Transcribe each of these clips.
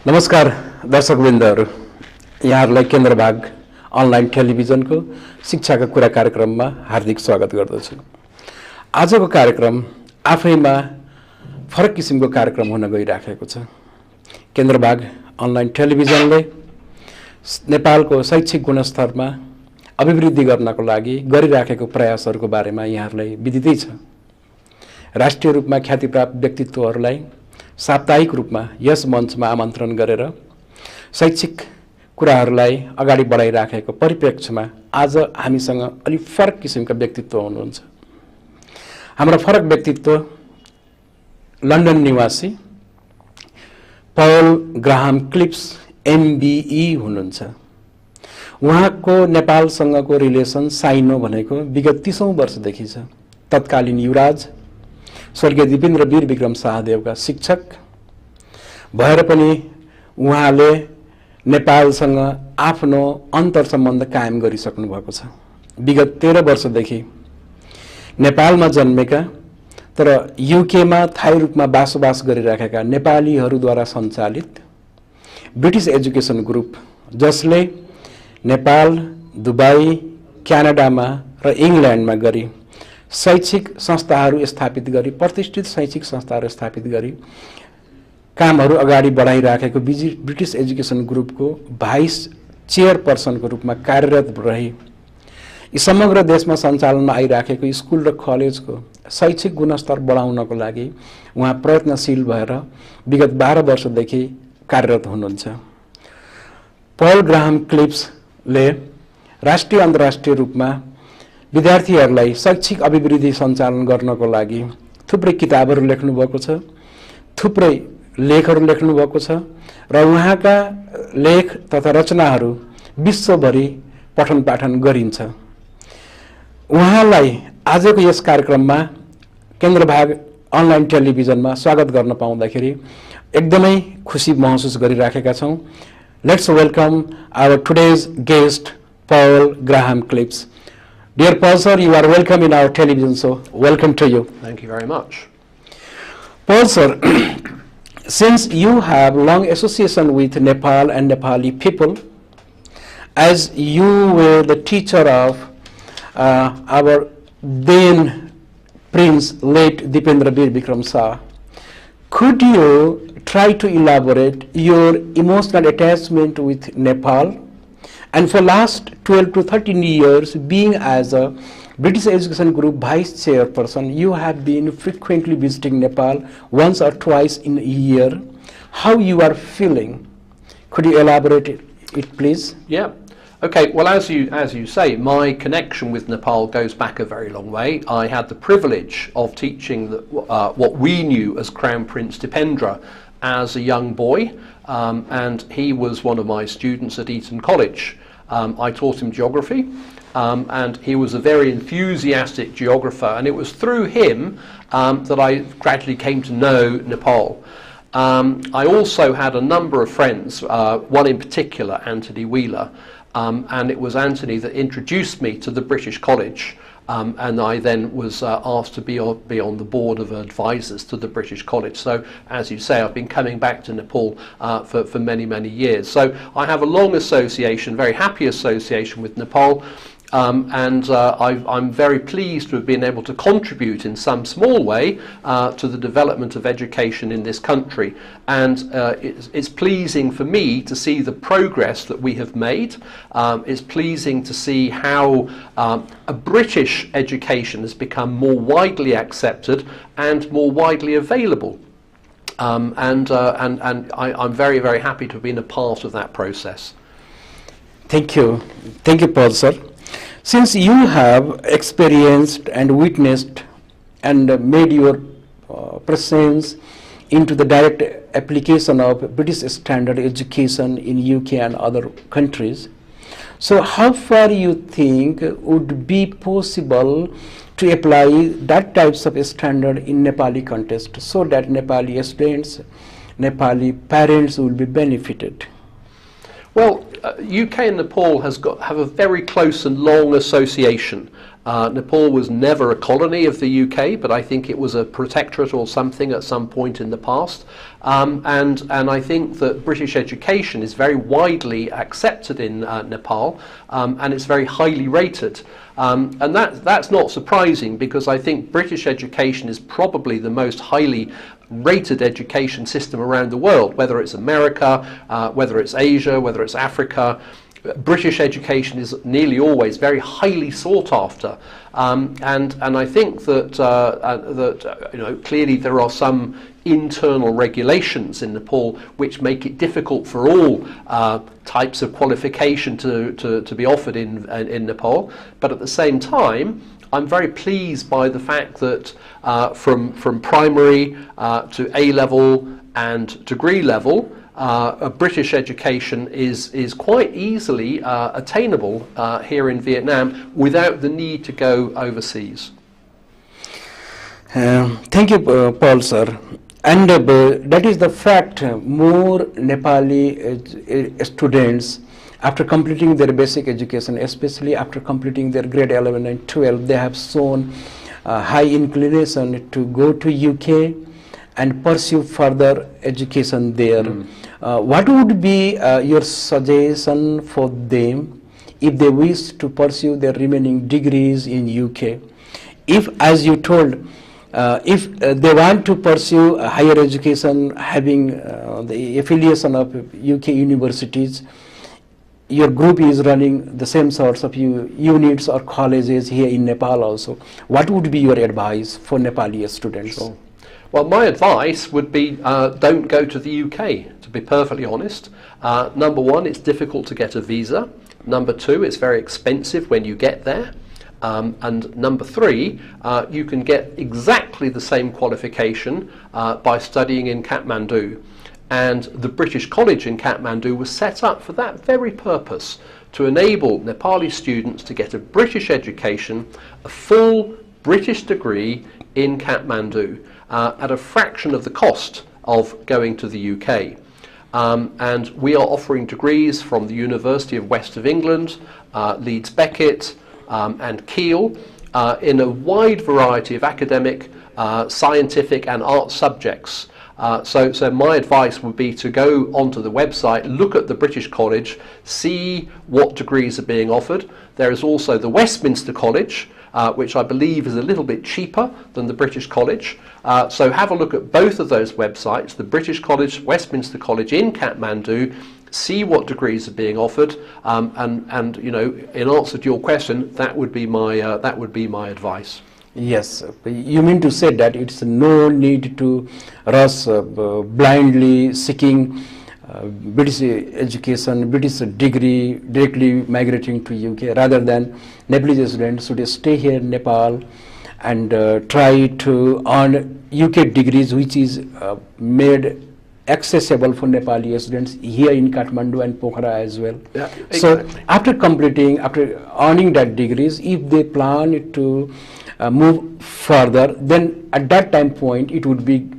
नमस्कार दर्शकवृन्दहरू, यहाँहरूलाई केन्द्र भाग अनलाइन टेलिभिजनको शिक्षाका कुरा कार्यक्रममा हार्दिक स्वागत गर्दछु। आजको कार्यक्रम आफैमा फरक किसिमको कार्यक्रम हुन गइराखेको छ। केन्द्र भाग अनलाइन टेलिभिजनले नेपालको शैक्षिक गुणस्तरमा अभिवृद्धि गर्नको लागि गरिराखेको प्रयासहरूको बारेमा यहाँहरूलाई विदितै छ। राष्ट्रिय रूपमा ख्यातिप्राप्त व्यक्तित्वहरूलाई साप्ताहिक रूपमा यस मञ्चमा आमन्त्रण गरेर शैक्षिक कुराहरूलाई अगाडि बढाइराखेको परिप्रेक्ष्यमा आज हामीसँग अलिक फरक किसिमका व्यक्तित्व हुनुहुन्छ। हाम्रो फरक व्यक्तित्व लन्डन निवासी पल ग्राहम क्लिप्स MBE हुनुहुन्छ। उहाँको नेपालसँगको रिलेसन साइनो भनेको विगत 30औं वर्षदेखि छ। तत्कालीन युवराज स्वर्गीय दिपेन्द्र वीर विक्रम शाहदेवका शिक्षक भएर पनि उहाँले नेपालसँग आफ्नो अन्तर सम्बन्ध कायम गरिसक्नु भएको छ। विगत 13 वर्षदेखि नेपालमा जन्मेका तर युकेमा थायी रूपमा बसोबास गरिराखेका नेपालीहरूद्वारा सञ्चालित ब्रिटिश एजुकेसन ग्रुप, जसले नेपाल, दुबई, क्यानाडामा र इङ्ल्यान्डमा गरी शैक्षिक संस्थाहरू स्थापित गरी प्रतिष्ठित शैक्षिक संस्थाहरू स्थापित गरी कामहरू अगाडि बढाइराखेको ब्रिटिश एजुकेसन ग्रुपको भाइस चेयरपर्सनको रूपमा कार्यरत रही समग्र देशमा सञ्चालनमा आइराखेको स्कुल र कलेजको शैक्षिक गुणस्तर बढाउनको लागि उहाँ प्रयत्नशील भएर विगत 12 वर्षदेखि कार्यरत हुनुहुन्छ। पल ग्राहम क्लिप्सले राष्ट्रिय अन्तर्राष्ट्रिय रूपमा विद्यार्थीहरूलाई शैक्षिक अभिवृद्धि सञ्चालन गर्नको लागि थुप्रै किताबहरू लेख्नु भएको छ, थुप्रै लेखहरू लेख्नु भएको छ र उहाँका लेख तथा रचनाहरू विश्वभरि पठन पाठन गरिन्छ। उहाँलाई आजको यस कार्यक्रममा केन्द्र भाग अनलाइन टेलिभिजनमा स्वागत गर्न पाउँदाखेरि एकदमै खुसी महसुस गरिराखेका छौं। Let's welcome our today's guest Paul Graham Clips. Dear Paul sir, you are welcome in our television show. Welcome to you. Thank you very much. Paul sir, since you have long association with Nepal and Nepali people, as you were the teacher of our then Prince late Dipendra Veer Bikram Shah, could you try to elaborate your emotional attachment with Nepal? And for last 12 to 13 years, being as a British Education Group Vice Chairperson, you have been frequently visiting Nepal once or twice in a year. How you are feeling? Could you elaborate it please? Yeah. Okay. Well, as you say, my connection with Nepal goes back a very long way. I had the privilege of teaching what we knew as Crown Prince Dipendra as a young boy, and he was one of my students at Eton College. I taught him geography, and he was a very enthusiastic geographer, and it was through him that I gradually came to know Nepal. I also had a number of friends, one in particular, Anthony Wheeler, and it was Anthony that introduced me to the British College. And I then was asked to be on the board of advisors to the British College. So, as you say, I've been coming back to Nepal for many, many years. So I have a long association, very happy association with Nepal. And I'm very pleased to have been able to contribute in some small way to the development of education in this country. And it's pleasing for me to see the progress that we have made. It's pleasing to see how a British education has become more widely accepted and more widely available. And I'm very, very happy to have been a part of that process. Thank you, Paul sir. Since you have experienced and witnessed and made your presence into the direct application of British standard education in UK and other countries, so how far you think would be possible to apply that types of standard in Nepali context so that Nepali students, Nepali parents will be benefited? Well, UK and Nepal have a very close and long association. Nepal was never a colony of the UK, but I think it was a protectorate or something at some point in the past. And I think that British education is very widely accepted in Nepal, and it's very highly rated. And that's not surprising, because I think British education is probably the most highly rated education system around the world, whether it's America, whether it's Asia, whether it's Africa. British education is nearly always very highly sought after, and I think that clearly there are some internal regulations in Nepal which make it difficult for all types of qualification to be offered in Nepal. But at the same time, I'm very pleased by the fact that from primary to A-level and degree level, a British education is quite easily attainable here in Vietnam without the need to go overseas. Thank you, Paul, sir. And that is the fact. More Nepali students, after completing their basic education, especially after completing their grade 11 and 12, they have shown high inclination to go to UK and pursue further education there. What would be your suggestion for them if they wish to pursue their remaining degrees in UK? If, as you told, if they want to pursue higher education having the affiliation of UK universities, your group is running the same sorts of units or colleges here in Nepal also. What would be your advice for Nepali students? Sure. Well, my advice would be don't go to the UK, to be perfectly honest. Number one, it's difficult to get a visa. Number two, it's very expensive when you get there. And number three, you can get exactly the same qualification by studying in Kathmandu. And the British College in Kathmandu was set up for that very purpose, to enable Nepali students to get a British education, a full British degree in Kathmandu, at a fraction of the cost of going to the UK. And we are offering degrees from the University of West of England, Leeds Beckett, and Kiel, in a wide variety of academic, scientific and art subjects. So my advice would be to go onto the website, look at the British College, see what degrees are being offered. There is also the Westminster College, which I believe is a little bit cheaper than the British College. So have a look at both of those websites, the British College, Westminster College in Kathmandu, see what degrees are being offered, and you know, in answer to your question, that would be my advice. Yes, you mean to say that it's no need to rush blindly seeking British education, British degree, directly migrating to UK, rather than Nepalese students should stay here in Nepal and try to earn UK degrees, which is made accessible for Nepali students here in Kathmandu and Pokhara as well. Yeah, exactly. So after earning that degrees, if they plan to move further, then at that time point it would be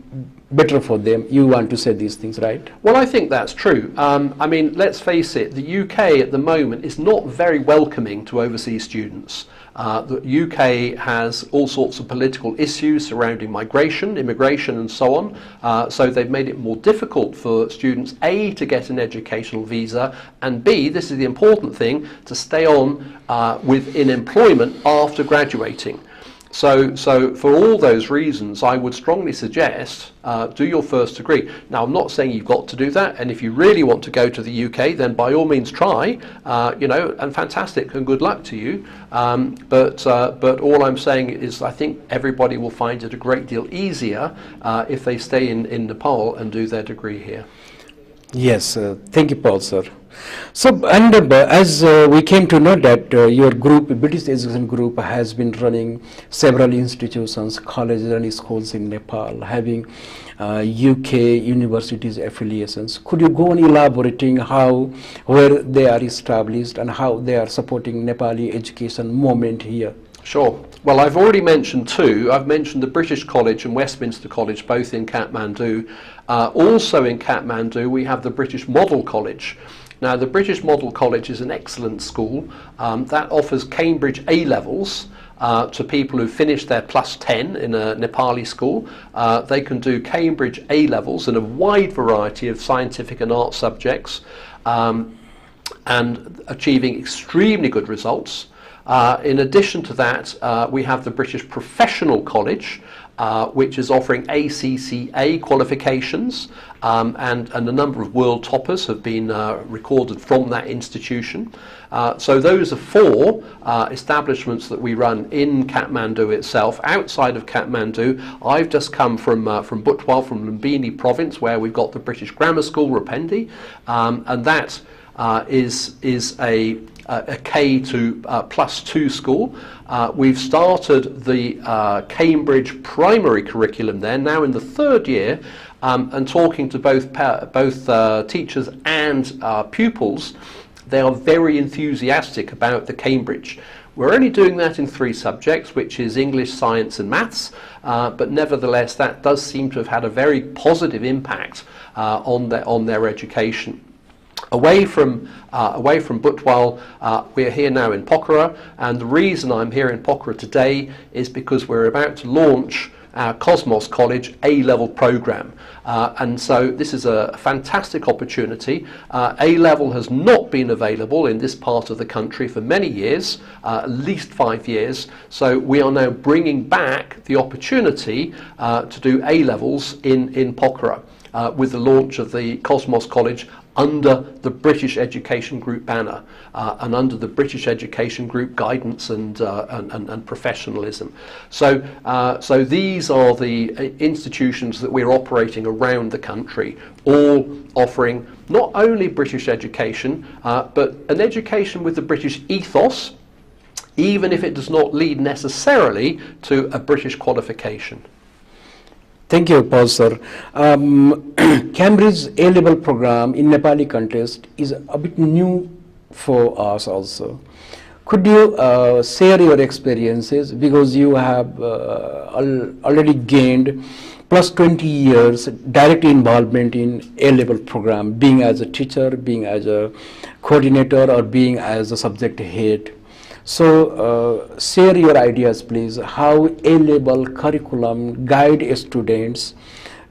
better for them. You want to say these things, right? Well, I think that's true. I mean, let's face it, the UK at the moment is not very welcoming to overseas students. The UK has all sorts of political issues surrounding migration, immigration and so on, so they've made it more difficult for students, A, to get an educational visa, and B, this is the important thing, to stay on in employment after graduating. So for all those reasons, I would strongly suggest do your first degree. Now, I'm not saying you've got to do that, and if you really want to go to the UK, then by all means try, you know, and fantastic, and good luck to you. But all I'm saying is I think everybody will find it a great deal easier if they stay in Nepal and do their degree here. Yes, thank you, Paul, sir. So, and as we came to know that your group, British Education Group, has been running several institutions, colleges and schools in Nepal, having UK universities affiliations. Could you go on elaborating where they are established and how they are supporting Nepali education movement here? Sure. Well, I've already mentioned two. I've mentioned the British College and Westminster College, both in Kathmandu. Also in Kathmandu, we have the British Model College, Now, the British Model College is an excellent school that offers Cambridge A-levels to people who finish their +10 in a Nepali school. They can do Cambridge A-levels in a wide variety of scientific and art subjects and achieving extremely good results. In addition to that, we have the British Professional College, which is offering ACCA qualifications, and a number of world toppers have been recorded from that institution. So those are 4 establishments that we run in Kathmandu itself. Outside of Kathmandu, I've just come from Butwal, from Lumbini province, where we've got the British Grammar School, Rapendi, and that is a K to +2 school. We've started the Cambridge primary curriculum there, now in the 3rd year, and talking to both teachers and pupils. They are very enthusiastic about the Cambridge. We're only doing that in 3 subjects, which is English, Science and Maths, but nevertheless that does seem to have had a very positive impact on their education. Away from Butwal, we're here now in Pokhara, and the reason I'm here in Pokhara today is because we're about to launch our Cosmos College A-level program, and so this is a fantastic opportunity. A-level has not been available in this part of the country for many years, at least 5 years, so we are now bringing back the opportunity to do A-levels in Pokhara with the launch of the Cosmos College under the British Education Group banner and under the British Education Group guidance and professionalism. So, so these are the institutions that we're operating around the country, all offering not only British education, but an education with the British ethos, even if it does not lead necessarily to a British qualification. Thank you, Paul, sir. Cambridge A-level program in Nepali context is a bit new for us also. Could you share your experiences, because you have already gained +20 years direct involvement in A-level program, being as a teacher, being as a coordinator, or being as a subject head. So share your ideas, please, how A-level curriculum guide students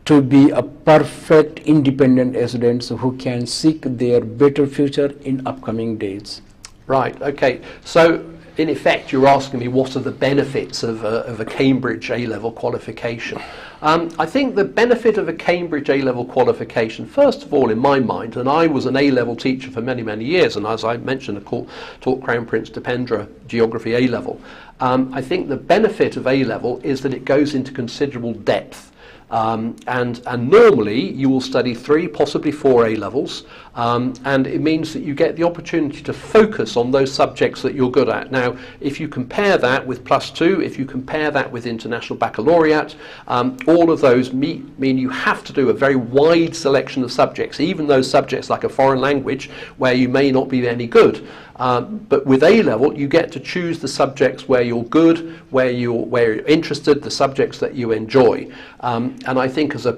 to be a perfect independent students who can seek their better future in upcoming days. Right, okay. So in effect, you're asking me what are the benefits of a Cambridge A-level qualification. I think the benefit of a Cambridge A-level qualification, first of all, in my mind, and I was an A-level teacher for many, many years, and as I mentioned, I taught Crown Prince Dipendra Geography A-level. I think the benefit of A-level is that it goes into considerable depth. And normally you will study 3, possibly 4 A-levels, and it means that you get the opportunity to focus on those subjects that you're good at. Now, if you compare that with +2, if you compare that with International Baccalaureate, all of those mean you have to do a very wide selection of subjects, even those subjects like a foreign language where you may not be any good. But with A-level, you get to choose the subjects where you're good, where you're interested, the subjects that you enjoy. And I think as a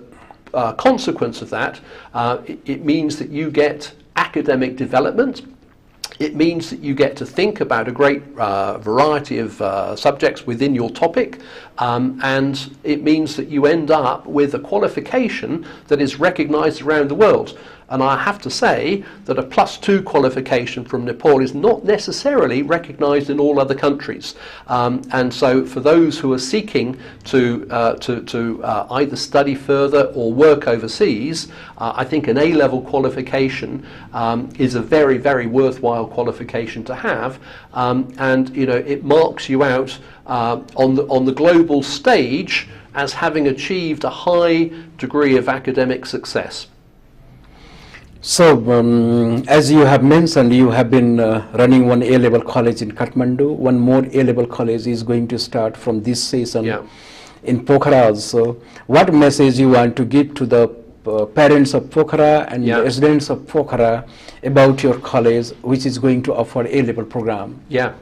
consequence of that, it means that you get academic development. It means that you get to think about a great variety of subjects within your topic, and it means that you end up with a qualification that is recognized around the world. And I have to say that a +2 qualification from Nepal is not necessarily recognized in all other countries. And so for those who are seeking to either study further or work overseas, I think an A-level qualification is a very, very worthwhile qualification to have. And you know, it marks you out on the global stage as having achieved a high degree of academic success. So, as you have mentioned, you have been running one A-level college in Kathmandu. One more A-level college is going to start from this season in Pokhara also. What message you want to give to the parents of Pokhara and the residents of Pokhara about your college, which is going to offer A-level program? Yeah.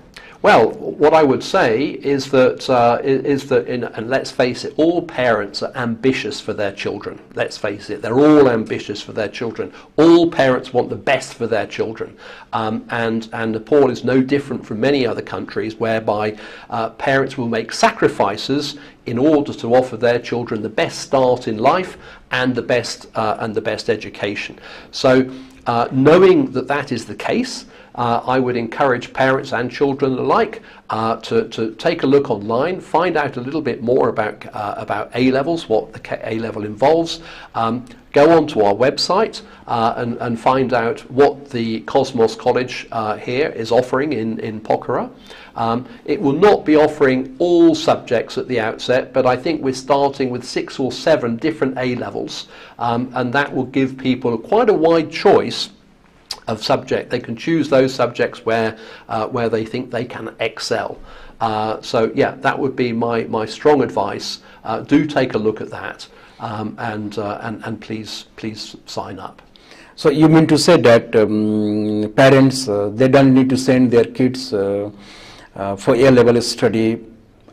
Well, what I would say is that, and let's face it, all parents are ambitious for their children. Let's face it, they're all ambitious for their children. All parents want the best for their children. And Nepal is no different from many other countries whereby parents will make sacrifices in order to offer their children the best start in life and the best education. So knowing that that is the case, I would encourage parents and children alike to take a look online, find out a little bit more about A-levels, what the A-level involves, go onto our website and find out what the Cosmos College here is offering in Pokhara. It will not be offering all subjects at the outset, but I think we're starting with 6 or 7 different A-levels, and that will give people quite a wide choice of subject. They can choose those subjects where they think they can excel. So yeah, that would be my strong advice. Do take a look at that, and please sign up. So you mean to say that parents they don't need to send their kids for A-level study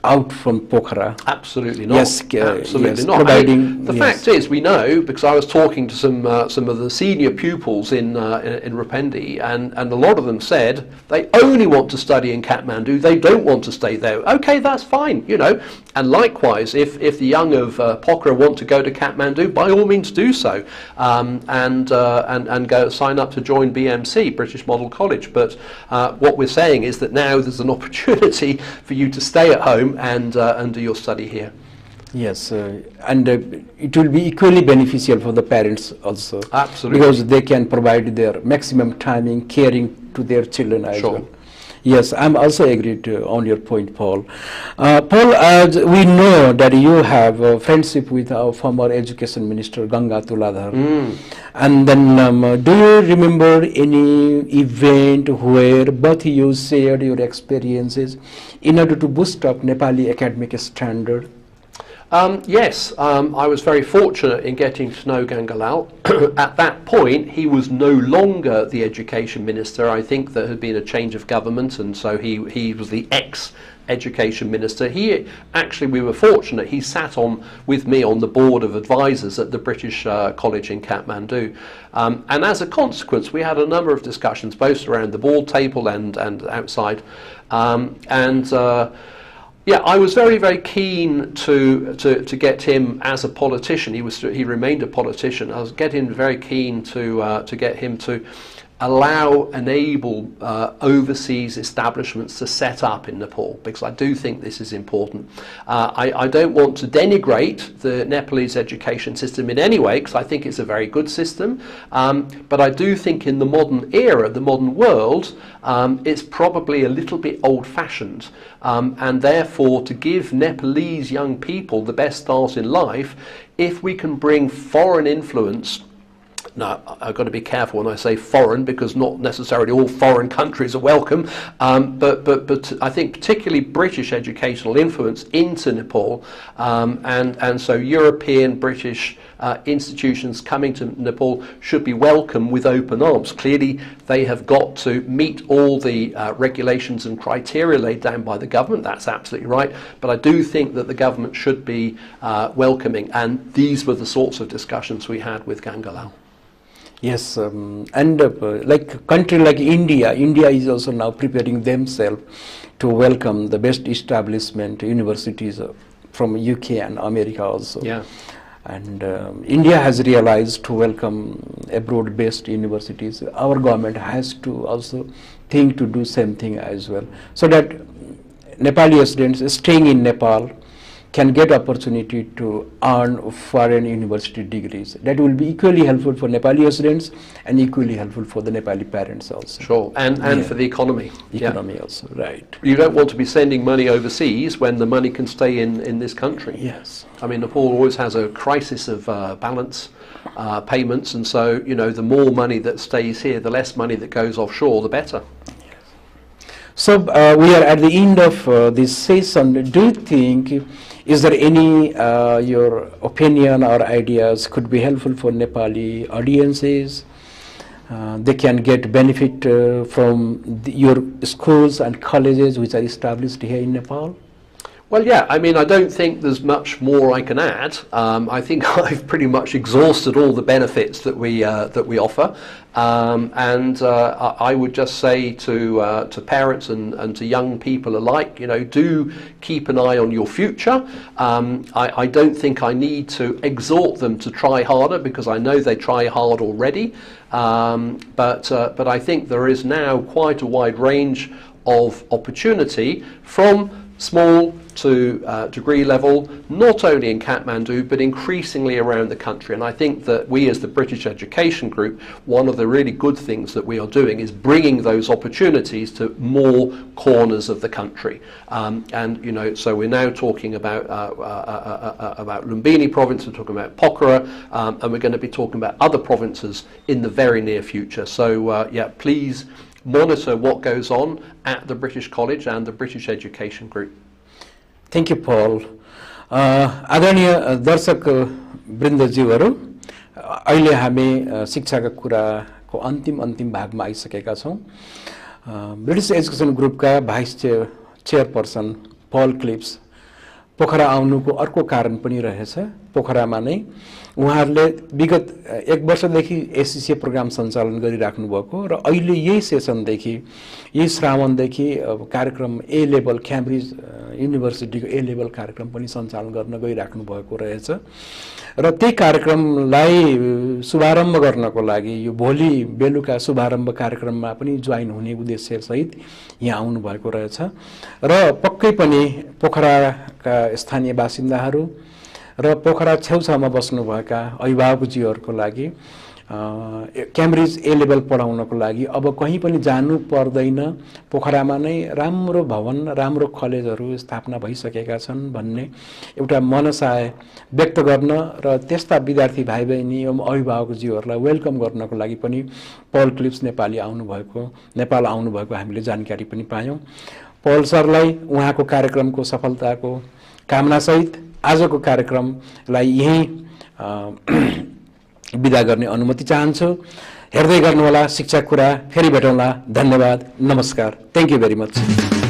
out from Pokhara? Absolutely not. Yes, absolutely yes, not. providing, the yes. fact is, we know, because I was talking to some of the senior pupils in Rapendi, and a lot of them said they only want to study in Kathmandu. They don't want to stay there. Okay, that's fine, you know. And likewise, if the young of Pokhara want to go to Kathmandu, by all means do so, and go sign up to join BMC, British Model College. But what we're saying is that now there's an opportunity for you to stay at home and do your study here. Yes, and it will be equally beneficial for the parents also. Absolutely. Because they can provide their maximum timing caring to their children as Sure. well. Yes, I'm also agreed on your point, Paul. Paul, as we know that you have a friendship with our former Education Minister, Ganga Tuladhar. And then do you remember any event where both you shared your experiences in order to boost up Nepali academic standard? Yes, I was very fortunate in getting to know Gangalal. At that point, he was no longer the education minister. I think there had been a change of government, and so he was the ex-education minister. We were fortunate. He sat with me on the board of advisors at the British College in Kathmandu. And as a consequence, we had a number of discussions, both around the board table and outside. Yeah, I was very, very keen to get him as a politician. He remained a politician. I was very keen to get him to enable overseas establishments to set up in Nepal, because I do think this is important. I don't want to denigrate the Nepalese education system in any way, because I think it's a very good system, but I do think in the modern era, the modern world, it's probably a little bit old-fashioned, and therefore to give Nepalese young people the best start in life, if we can bring foreign influence. Now, I've got to be careful when I say foreign, because not necessarily all foreign countries are welcome, but I think particularly British educational influence into Nepal, and so European, British institutions coming to Nepal should be welcome with open arms. Clearly, they have got to meet all the regulations and criteria laid down by the government. That's absolutely right. But I do think that the government should be welcoming, and these were the sorts of discussions we had with Gangalal. Yes, and like a country like India is also now preparing themselves to welcome the best establishment universities from UK and America also. Yeah. And India has realized to welcome abroad-based universities. Our government has to also think to do same thing as well, so that Nepali students staying in Nepal can get opportunity to earn foreign university degrees. That will be equally helpful for Nepali students and equally helpful for the Nepali parents also. Sure, and for the economy. Economy also, right. You don't want to be sending money overseas when the money can stay in this country. Yes. I mean, Nepal always has a crisis of balance payments, and so, you know, the more money that stays here, the less money that goes offshore, the better. So we are at the end of this session. Do you think, is there any your opinion or ideas could be helpful for Nepali audiences they can get benefit from your schools and colleges which are established here in Nepal? Well, yeah, I mean, I don't think there's much more I can add. I think I've pretty much exhausted all the benefits that we offer, and I would just say to parents and to young people alike, you know, do keep an eye on your future. I don't think I need to exhort them to try harder, because I know they try hard already. But I think there is now quite a wide range of opportunity from small to degree level, not only in Kathmandu but increasingly around the country. And I think that we as the British Education Group, one of the really good things that we are doing is bringing those opportunities to more corners of the country. And you know, so we're now talking about Lumbini province, we're talking about Pokhara, and we're going to be talking about other provinces in the very near future. So yeah, please monitor what goes on at the British College and the British Education Group. Thank you, Paul. आदरणीय दर्शक वृन्दज्यूहरू, अहिले हामी शिक्षाका कुराको अन्तिम भागमा आइसकेका छौं। ब्रिटिश एजुकेसन ग्रुपका भाइस चेयरपर्सन पल क्लिप्स पोखरा आउनुको अर्को कारण पनि रहेछ। पोखरामा नै उहाँहरूले विगत 1 वर्षदेखि एससीसीए प्रोग्राम सञ्चालन गरिराख्नु भएको र अहिले यही सेसनदेखि, यही श्रावणदेखि कार्यक्रम ए लेभल क्याम्ब्रिज युनिभर्सिटीको ए लेभल कार्यक्रम पनि सञ्चालन गर्न गइराख्नु भएको रहेछ। र त्यही कार्यक्रमलाई शुभारम्भ गर्नको लागि यो भोलि बेलुका शुभारम्भ कार्यक्रममा पनि जोइन हुने उद्देश्य सहित यहाँ आउनु भएको रहेछ। र पक्कै पनि पोखराका स्थानीय बासिन्दाहरू र पोखरा छेउछाउमा बस्नुभएका अभिभावकजीहरूको लागि क्याम्ब्रिज ए लेभल पढाउनको लागि अब कहीँ पनि जानु पर्दैन, पोखरामा नै राम्रो भवन, राम्रो कलेजहरू स्थापना भइसकेका छन् भन्ने एउटा मनसाय व्यक्त गर्न र त्यस्ता विद्यार्थी भाइ बहिनी एवं अभिभावकजीहरूलाई वेलकम गर्नको लागि पनि पल क्लिप्स नेपाल आउनुभएको हामीले जानकारी पनि पायौं। पल सरलाई उहाँको कार्यक्रमको सफलताको कामनासहित आजको कार्यक्रमलाई यही बिदा गर्ने अनुमति चाहन्छु। हेर्दै गर्नुहोला शिक्षा कुरा, फेरि भेटौँला। धन्यवाद, नमस्कार। Thank you very much.